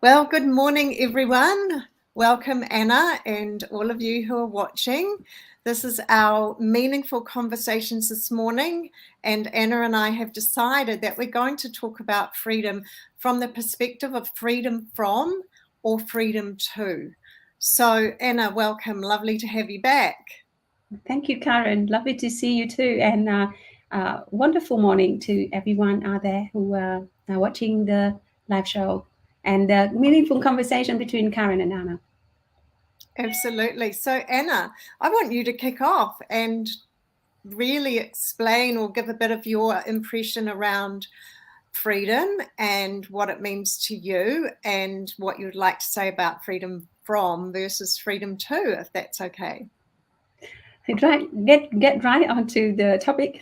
Well, good morning, everyone. Welcome, Anna, and all of you who are watching. This is our meaningful conversations this morning, and Anna and I have decided that we're going to talk about freedom from the perspective of freedom from or freedom to. So, Anna, welcome. Lovely to have you back. Thank you, Karen. Lovely to see you too. And wonderful morning to everyone out there who are watching the live show and the meaningful conversation between Karen and Anna. Absolutely. So, Anna, I want you to kick off and really explain or give a bit of your impression around freedom and what it means to you and what you'd like to say about freedom from versus freedom to, if that's okay. Get right onto the topic.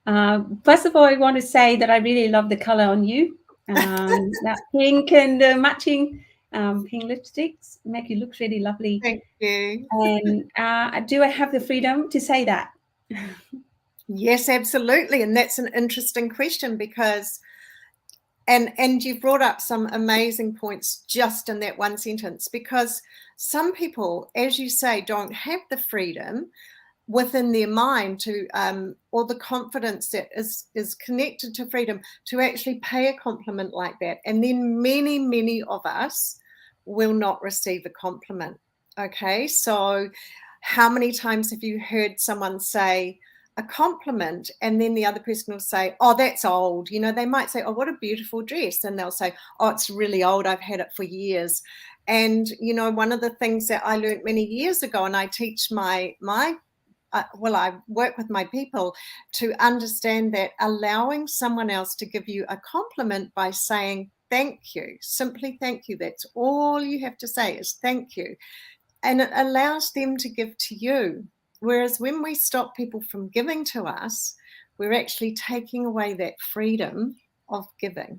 First of all, I want to say that I really love the color on you. That pink and matching pink lipsticks make you look really lovely. Thank you. And do I have the freedom to say that? Yes, absolutely. And that's an interesting question because and you've brought up some amazing points just in that one sentence, because some people, as you say, don't have the freedom within their mind to or the confidence that is connected to freedom to actually pay a compliment like that. And then many of us will not receive a compliment. Okay, so how many times have you heard someone say a compliment and then the other person will say, oh, that's old? You know, they might say, oh, what a beautiful dress, and they'll say, oh, it's really old, I've had it for years. And you know, one of the things that I learned many years ago, and I teach I work with my people to understand that allowing someone else to give you a compliment by saying thank you, simply thank you, that's all you have to say is thank you, and it allows them to give to you. Whereas when we stop people from giving to us, we're actually taking away that freedom of giving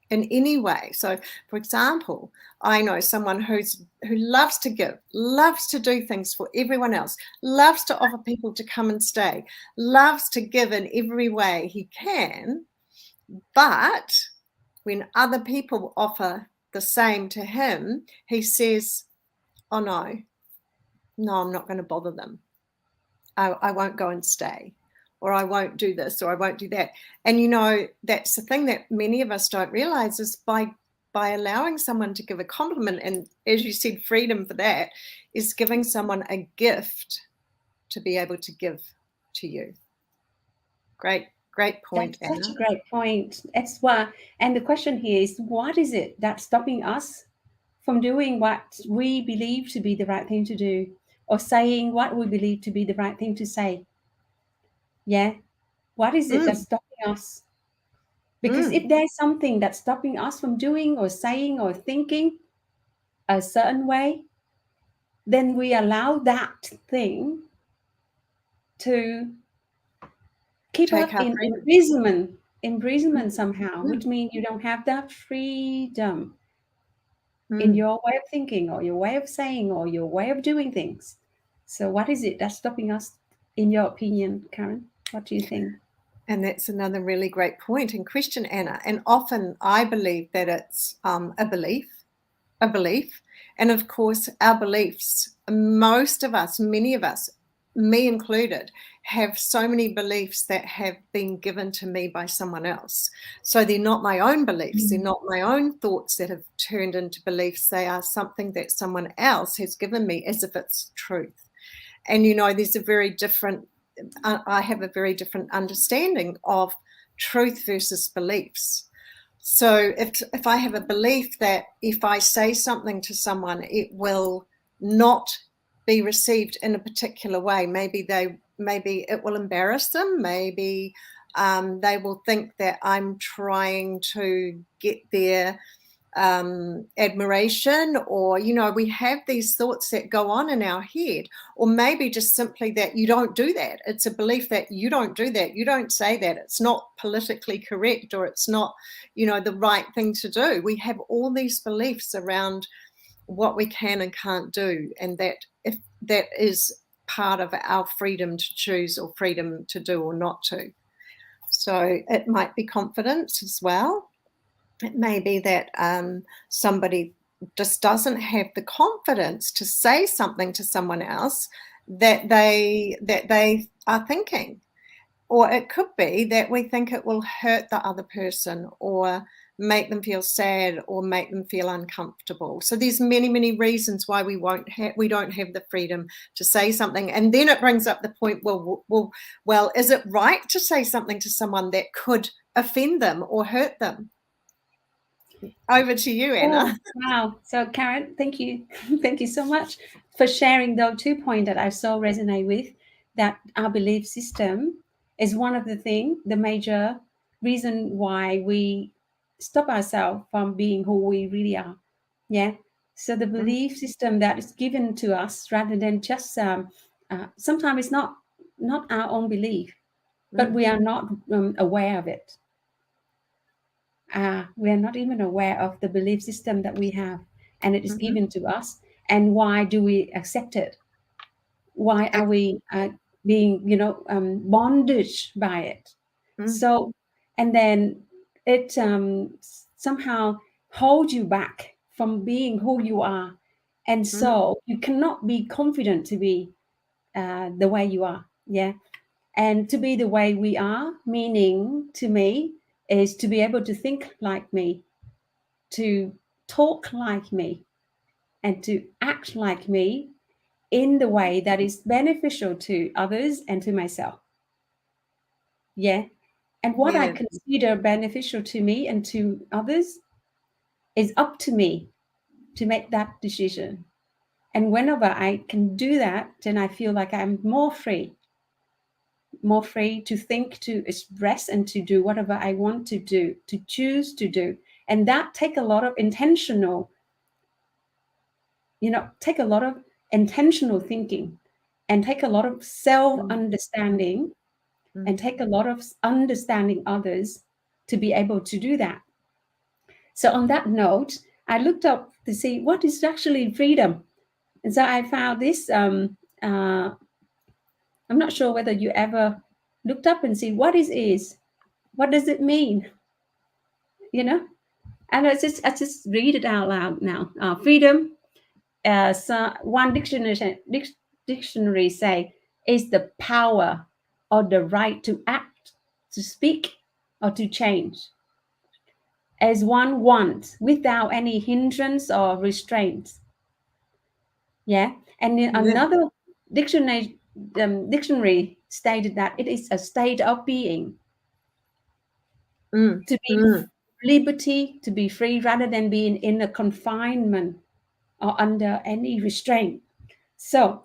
in any way. So, for example, I know someone who loves to give, loves to do things for everyone else, loves to offer people to come and stay, loves to give in every way he can. But when other people offer the same to him, he says, oh, no, I'm not going to bother them. I won't go and stay, or I won't do this, or I won't do that. And, you know, that's the thing that many of us don't realize is by allowing someone to give a compliment, and as you said, freedom for that is giving someone a gift to be able to give to you. Great point, That's Anna. such a great point. That's why. And the question here is, what is it that's stopping us from doing what we believe to be the right thing to do, or saying what we believe to be the right thing to say? Yeah. What is it that's stopping us? Because if there's something that's stopping us from doing or saying or thinking a certain way, then we allow that thing to keep us in imprisonment somehow, which means you don't have that freedom in your way of thinking or your way of saying or your way of doing things. So what is it that's stopping us, in your opinion, Karen? What do you think? And that's another really great point and question, Anna. And often I believe that it's a belief. And of course, our beliefs, most of us, many of us, me included, have so many beliefs that have been given to me by someone else. So they're not my own beliefs. They're not my own thoughts that have turned into beliefs. They are something that someone else has given me as if it's truth. And, you know, I have a very different understanding of truth versus beliefs. So if I have a belief that if I say something to someone, it will not be received in a particular way, maybe it will embarrass them, maybe they will think that I'm trying to get their admiration, or, you know, we have these thoughts that go on in our head, or maybe just simply that you don't do that. It's a belief that you don't do that, you don't say that, it's not politically correct, or it's not, you know, the right thing to do. We have all these beliefs around what we can and can't do, and that if that is part of our freedom to choose or freedom to do or not to. So it might be confidence as well. It may be that somebody just doesn't have the confidence to say something to someone else that they are thinking. Or it could be that we think it will hurt the other person or make them feel sad or make them feel uncomfortable. So there's many reasons why we don't have the freedom to say something. And then it brings up the point, well, is it right to say something to someone that could offend them or hurt them? Over to you, Anna. Oh, wow. So Karen, thank you. Thank you so much for sharing those 2 points that I so resonate with, that our belief system is one of the major reason why we stop ourselves from being who we really are. Yeah. So the belief system that is given to us, rather than just sometimes it's not our own belief, but we are not aware of it. We are not even aware of the belief system that we have, and it is given to us. And why do we accept it? Why are we being, bondage by it? So, and then it somehow holds you back from being who you are, and so you cannot be confident to be the way you are. Yeah. And to be the way we are, meaning to me, is to be able to think like me, to talk like me, and to act like me in the way that is beneficial to others and to myself. Yeah. And what I consider beneficial to me and to others is up to me to make that decision. And whenever I can do that, then I feel like I'm more free to think, to express, and to do whatever I want to do, to choose to do. And that take a lot of intentional thinking, and take a lot of self-understanding, and take a lot of understanding others to be able to do that. So on that note, I looked up to see what is actually freedom. And so I found this, I'm not sure whether you ever looked up and see what is, what does it mean? And I just read it out loud now. Freedom, so one dictionary say, is the power or the right to act, to speak, or to change as one wants, without any hindrance or restraints. Yeah. And another dictionary stated that it is a state of being, to be liberty, to be free, rather than being in a confinement or under any restraint. So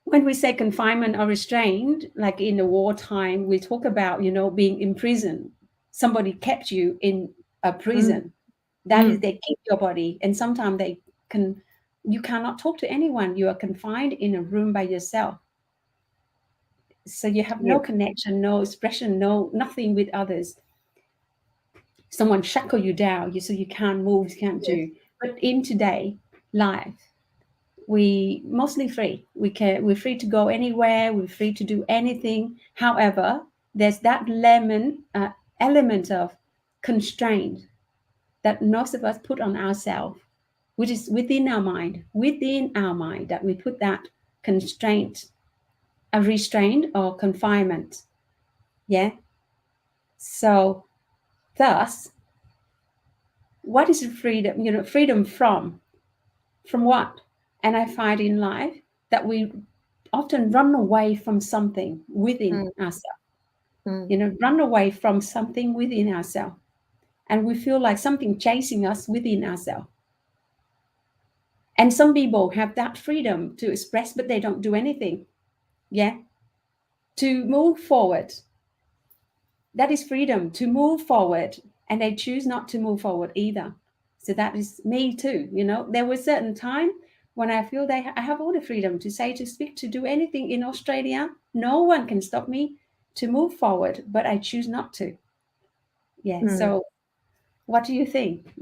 when we say confinement or restraint, like in the wartime, we talk about, being imprisoned. Somebody kept you in a prison. That is, they keep your body, and sometimes you cannot talk to anyone. You are confined in a room by yourself. So you have no connection, no expression, nothing with others. Someone shackle you down, so you can't move, you can't do. But in today life, we mostly free. We're free to go anywhere. We're free to do anything. However, there's that element of constraint that most of us put on ourselves, which is within our mind, that we put that constraint, a restraint or confinement. Yeah. So thus, what is freedom? Freedom from what? And I find in life that we often run away from something within ourselves. Run away from something within ourselves. And we feel like something chasing us within ourselves. And some people have that freedom to express, but they don't do anything. Yeah. To move forward. That is freedom, to move forward. And they choose not to move forward either. So that is me too. There was a certain time when I feel I have all the freedom to say, to speak, to do anything in Australia. No one can stop me to move forward, but I choose not to. Yeah. So what do you think?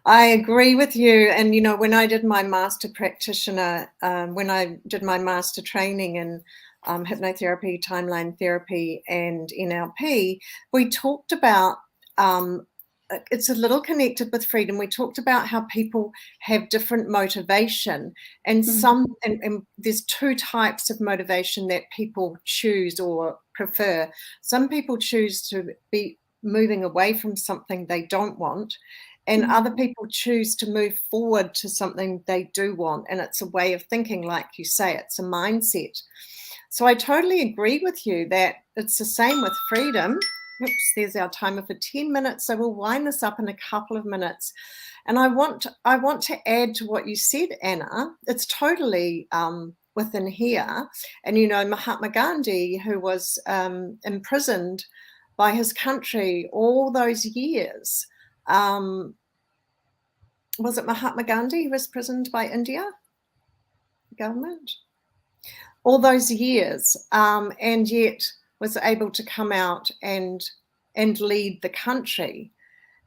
I agree with you. And, when I did my master practitioner, when I did my master training in hypnotherapy, timeline therapy, and NLP, we talked about it's a little connected with freedom. We talked about how people have different motivation, and and there's two types of motivation that people choose or prefer. Some people choose to be moving away from something they don't want, and other people choose to move forward to something they do want. And it's a way of thinking, like you say, it's a mindset. So I totally agree with you that it's the same with freedom. Oops, there's our timer for 10 minutes. So we'll wind this up in a couple of minutes. And I want to add to what you said, Anna. It's totally within here. And, you know, Mahatma Gandhi, who was imprisoned by his country all those years. Was it Mahatma Gandhi who was imprisoned by India government? All those years, and yet was able to come out and lead the country.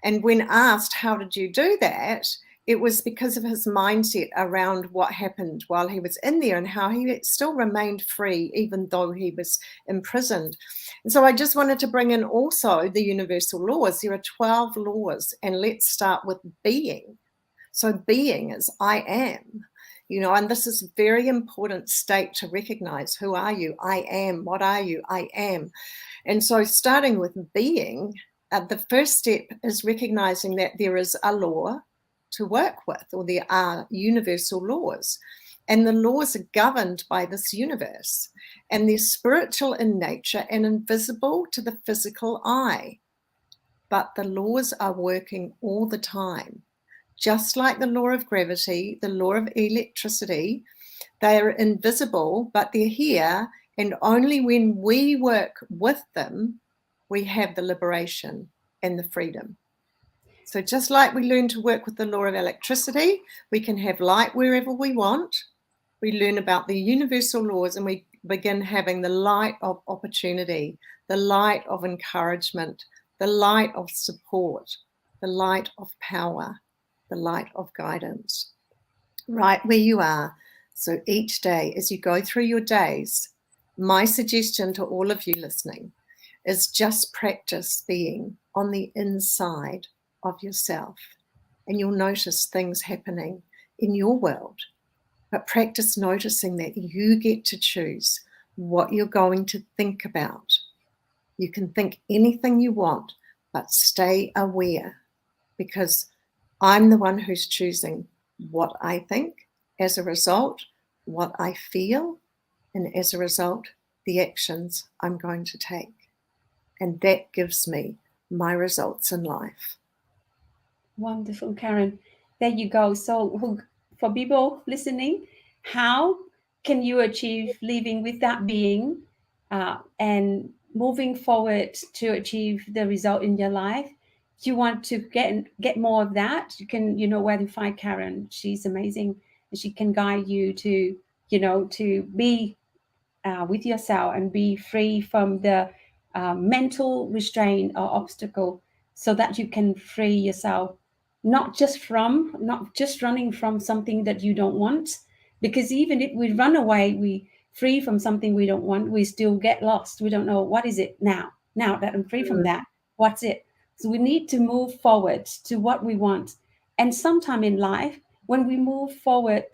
And when asked, how did you do that? It was because of his mindset around what happened while he was in there and how he still remained free, even though he was imprisoned. And so I just wanted to bring in also the universal laws. There are 12 laws, and let's start with being. So being is I am. You know, and this is a very important state to recognize. Who are you? I am. What are you? I am. And so starting with being, the first step is recognizing that there is a law to work with, or there are universal laws. And the laws are governed by this universe. And they're spiritual in nature and invisible to the physical eye. But the laws are working all the time. Just like the law of gravity, the law of electricity, they are invisible, but they're here. And only when we work with them, we have the liberation and the freedom. So just like we learn to work with the law of electricity, we can have light wherever we want. We learn about the universal laws, and we begin having the light of opportunity, the light of encouragement, the light of support, the light of power, the light of guidance, right where you are. So each day, as you go through your days, my suggestion to all of you listening is just practice being on the inside of yourself, and you'll notice things happening in your world. But practice noticing that you get to choose what you're going to think about. You can think anything you want, but stay aware, because I'm the one who's choosing what I think, as a result, what I feel, and as a result, the actions I'm going to take. And that gives me my results in life. Wonderful, Karen. There you go. So for people listening, how can you achieve living with that being and moving forward to achieve the result in your life? If you want to get more of that, you can, where to find Karen. She's amazing, and she can guide you to, to be with yourself and be free from the mental restraint or obstacle, so that you can free yourself, not just running from something that you don't want. Because even if we run away, we free from something we don't want, we still get lost. We don't know, what is it now that I'm free from that, what's it? So we need to move forward to what we want. And sometime in life, when we move forward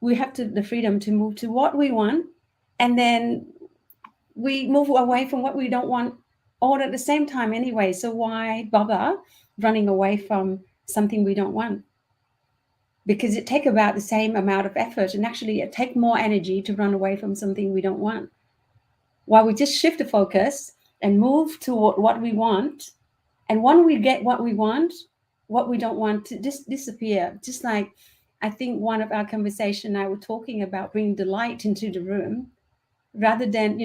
we have the freedom to move to what we want, and then we move away from what we don't want all at the same time anyway. So why bother running away from something we don't want? Because it takes about the same amount of effort, and actually it takes more energy to run away from something we don't want. While we just shift the focus and move toward what we want. And when we get what we want, what we don't want to disappear. Just like, I think one of our conversation, I was talking about bringing the light into the room, rather than,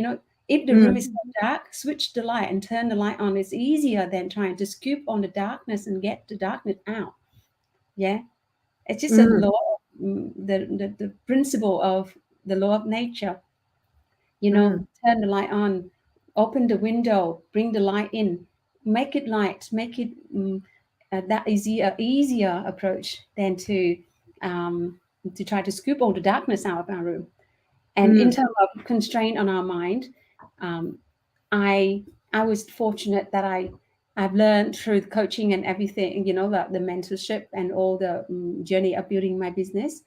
if the room is so dark, switch the light and turn the light on. It's easier than trying to scoop on the darkness and get the darkness out. Yeah. It's just a law, the principle of the law of nature. Turn the light on, open the window, bring the light in, make it light, make it that easier approach than to try to scoop all the darkness out of our room. And in terms of constraint on our mind, I was fortunate that I I've learned through the coaching and everything, you know, the mentorship and all the journey of building my business.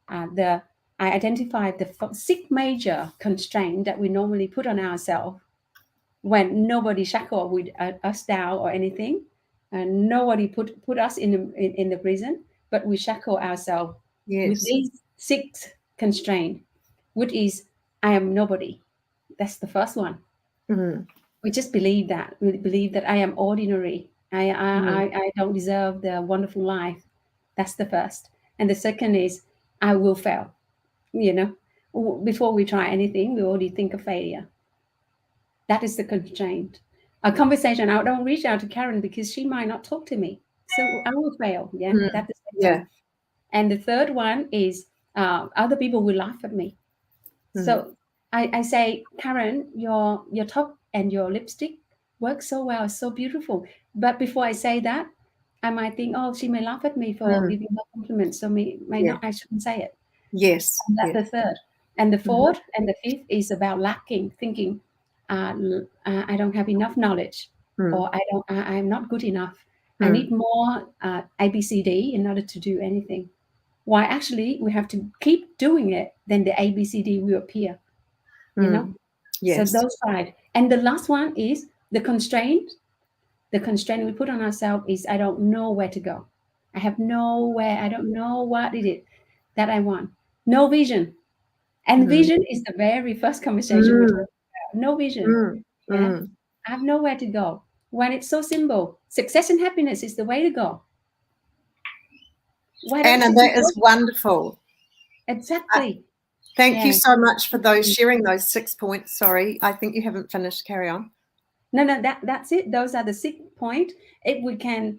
I identified the 6 major constraints that we normally put on ourselves when nobody shackled with us down or anything, and nobody put us in the prison, but we shackle ourselves with Yes. these 6 constraints, which is I am nobody. That's the first one. Mm. We just believe that. We believe that I am ordinary. I don't deserve the wonderful life. That's the first. And the second is I will fail. You know, before we try anything, we already think of failure. That is the constraint. A conversation, I don't reach out to Karen because she might not talk to me. So I will fail. Yeah, that's the second. Yeah. And the third one is other people will laugh at me. So I say, Karen, your top and your lipstick works so well, so beautiful. But before I say that, I might think, oh, she may laugh at me for giving her compliments, so may not. I shouldn't say it. Yes. And that's the third. And the Mhm. fourth and the fifth is about lacking, thinking, I don't have enough knowledge, or I'm not good enough. I need more ABCD in order to do anything. Why actually we have to keep doing it, then the ABCD will appear. You know? Yes. So those 5. And the last one is the constraint. The constraint we put on ourselves is I don't know where to go. I have nowhere. I don't know what it is that I want. No vision. And vision is the very first conversation we talk about. No vision. Yeah. I have nowhere to go. When it's so simple, success and happiness is the way to go. Why don't Anna, you that is wonderful. Exactly. Thank you so much for sharing those 6 points. Sorry, I think you haven't finished. Carry on. No, that's it. Those are the 6 points. If we can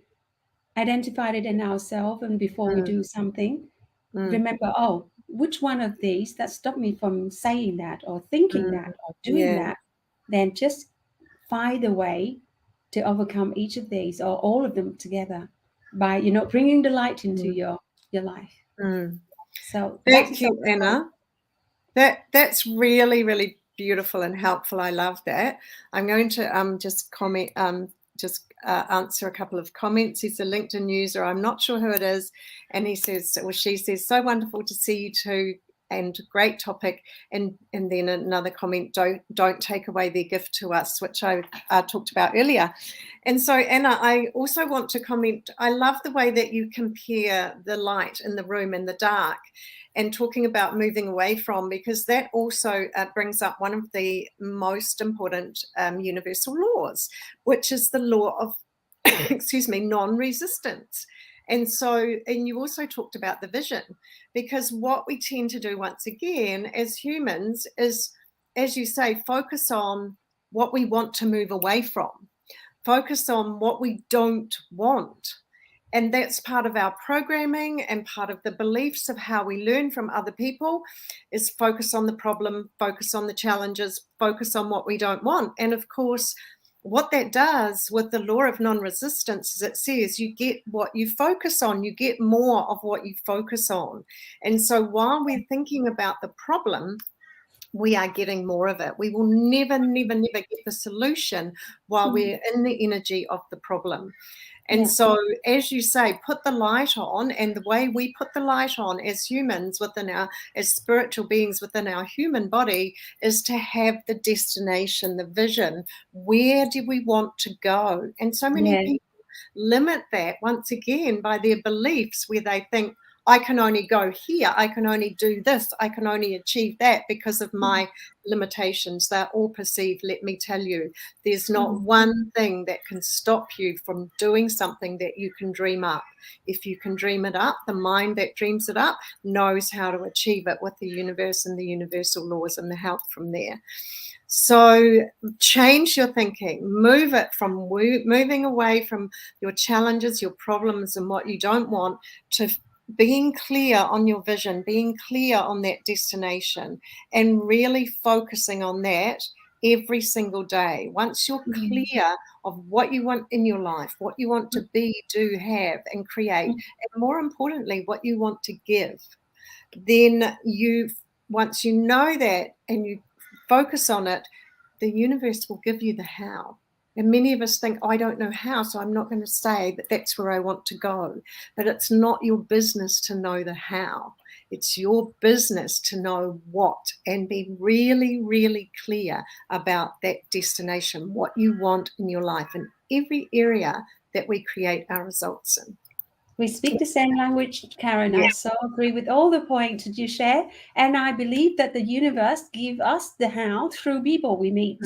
identify it in ourselves, and before we do something, remember, oh, which one of these that stopped me from saying that or thinking that or doing that, then just find a way to overcome each of these or all of them together by, you know, bringing the light into your life. So thank you, Anna. That's really, really beautiful and helpful. I love that. I'm going to just comment, answer a couple of comments. He's a LinkedIn user. I'm not sure who it is, and he says, or she says, so wonderful to see you too, and great topic. And then another comment: don't take away their gift to us, which I talked about earlier. And so, Anna, I also want to comment. I love the way that you compare the light in the room and the dark, and talking about moving away from, because that also brings up one of the most important universal laws, which is the law of, non-resistance. And so, and you also talked about the vision, because what we tend to do once again as humans is, as you say, focus on what we want to move away from, focus on what we don't want. And that's part of our programming and part of the beliefs of how we learn from other people, is focus on the problem, focus on the challenges, focus on what we don't want. And of course, what that does with the law of non-resistance is it says you get what you focus on, you get more of what you focus on. And so while we're thinking about the problem, we are getting more of it. We will never, never, never get the solution while we're in the energy of the problem. And so, as you say, put the light on, and the way we put the light on as humans as spiritual beings within our human body, is to have the destination, the vision. Where do we want to go? And so many people limit that once again by their beliefs, where they think, I can only go here, I can only do this, I can only achieve that because of my limitations. They're all perceived. Let me tell you, there's not one thing that can stop you from doing something that you can dream up. If you can dream it up, the mind that dreams it up knows how to achieve it with the universe and the universal laws and the help from there. So change your thinking, move it from moving away from your challenges, your problems, and what you don't want, to being clear on your vision, being clear on that destination, and really focusing on that every single day. Once you're clear of what you want in your life, what you want to be, do, have, and create, and more importantly, what you want to give, then once you know that and you focus on it, the universe will give you the how. And many of us think, oh, I don't know how, so I'm not going to say that that's where I want to go. But it's not your business to know the how. It's your business to know what, and be really, really clear about that destination, what you want in your life, in every area that we create our results in. We speak the same language, Karen. Yes. I so agree with all the points that you share. And I believe that the universe gives us the how through people we meet.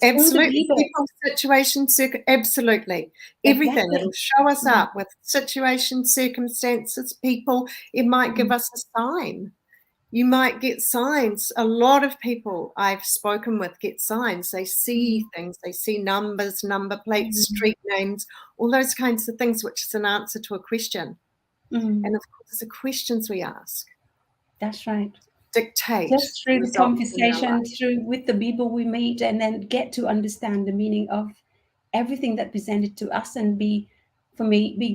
Absolutely. People, situations, absolutely. Everything. Exactly. It'll show us up with situations, circumstances, people. It might give us a sign. You might get signs. A lot of people I've spoken with get signs. They see things. They see numbers, number plates, street names, all those kinds of things, which is an answer to a question. And of course, the questions we ask. That's right. Dictate just through the conversation, through with the people we meet, and then get to understand the meaning of everything that presented to us, and be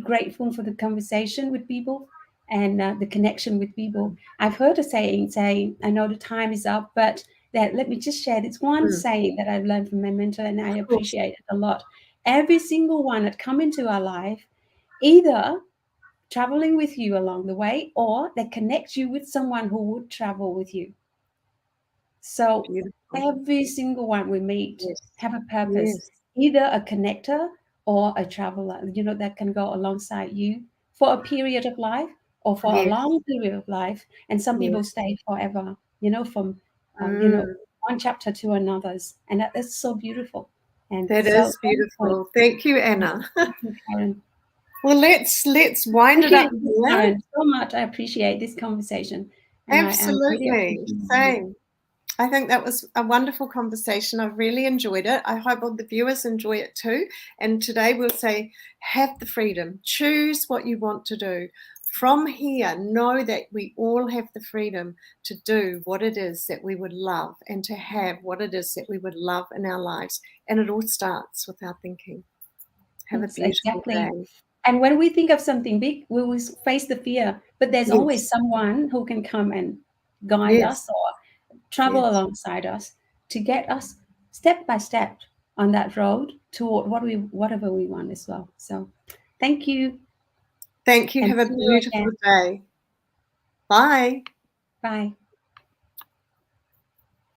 grateful for the conversation with people and the connection with people. I've heard a saying, I know the time is up, but let me just share this one saying that I've learned from my mentor, and I appreciate it a lot. Every single one that come into our life, either traveling with you along the way, or they connect you with someone who would travel with you. So every single one we meet have a purpose, either a connector or a traveler, that can go alongside you for a period of life or for a long period of life. And some people stay forever, from one chapter to another's, and that is so beautiful. And that is beautiful. Thank you, Anna. Thank you, Karen. Well, let's wind it up. Karen, so much. I appreciate this conversation. Absolutely. Same. I think that was a wonderful conversation. I've really enjoyed it. I hope all the viewers enjoy it too. And today we'll say, have the freedom. Choose what you want to do. From here, know that we all have the freedom to do what it is that we would love, and to have what it is that we would love in our lives. And it all starts with our thinking. Have a beautiful day. And when we think of something big, we will face the fear, but there's always someone who can come and guide us or travel alongside us to get us step by step on that road toward whatever we want as well. So thank you. Thank you. Have a beautiful day. Bye. Bye.